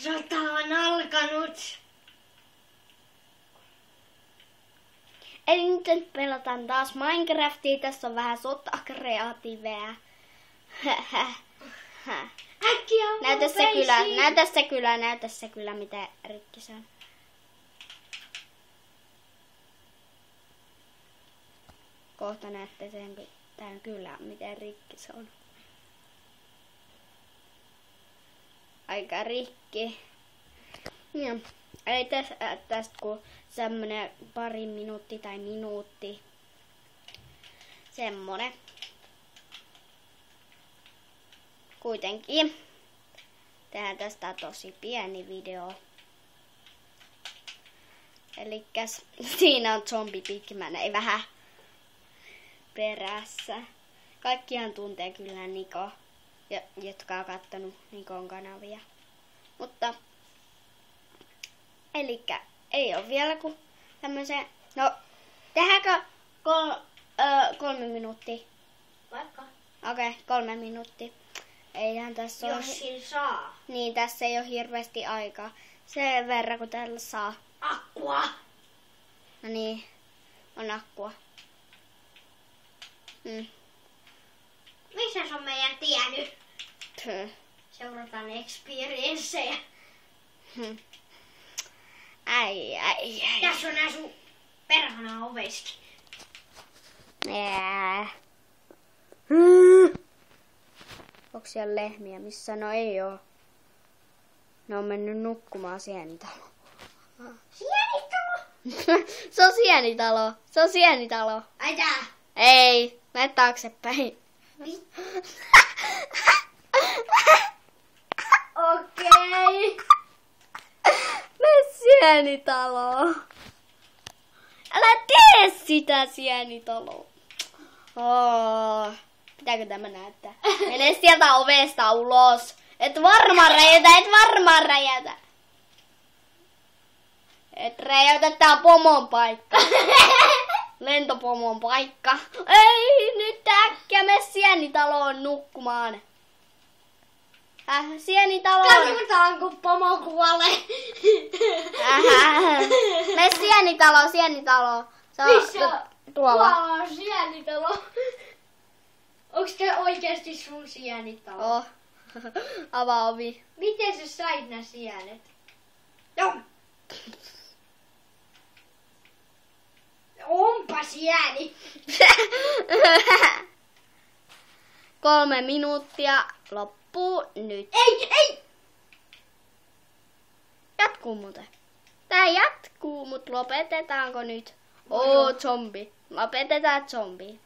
Sota on alkanut. Eli nyt pelataan taas Minecraftia. Tässä on vähän sotakreatiiveä. Äkkiä Näytä se kyllä, mitä rikki se on. Kohta näette sen tän kyllä, miten rikki se on. Aika rikki. Ja, ei tästä kun semmonen pari minuuttia tai minuutti. Semmonen. Kuitenkin. Tehdään tästä tosi pieni video. Elikkäs siinä on zombi Pigman, ei vähän perässä. Kaikkihan tuntee kyllä Niko, jotka on kattonut Nikon kanavia. Mutta, elikkä ei oo vielä kuin tämmösen, no tehdäänkö 3 minuuttia? Vaikka. Okei, 3 minuuttia. Eihän tässä Jos sillä saa. Niin, tässä ei ole hirveästi aikaa. Sen verran, kun täällä saa. Akkua. No niin, on akkua. Missä se on meidän tiennyt? Tö. Seurataan experienssejä. Ai. Tässä on nää sun perhana oveskin. Onko siellä lehmiä? Missä? No ei oo. Ne on mennyt nukkumaan sienitaloon. Sienitalo? Se on sienitalo. Ai tää. Ei, mene taaksepäin. Okei. Mene sienitaloon. Älä tee sitä sienitaloa. Pitääkö tämä näyttää? Mene sieltä ovesta ulos. Et varmaan räjätä. Et räjäytä tää pomon paikka. Lentopomon paikka. Ei, nyt äkkiä mene sienitaloon nukkumaan. Sienitaloon. Katsotaan, kun pomo kuolee. Mene sienitaloon. Se on Missä? tuolla. Tuolla on sienitalo. Onks tää oikeesti sun sienitalo? Oh. Avaa ovi. Miten sä sait nää sienet? Joo. Onpa sieni. 3 minuuttia loppuu nyt. Ei! Jatkuu muuten. Tää jatkuu, mut lopetetaanko nyt? Zombi. Lopetetaan zombi.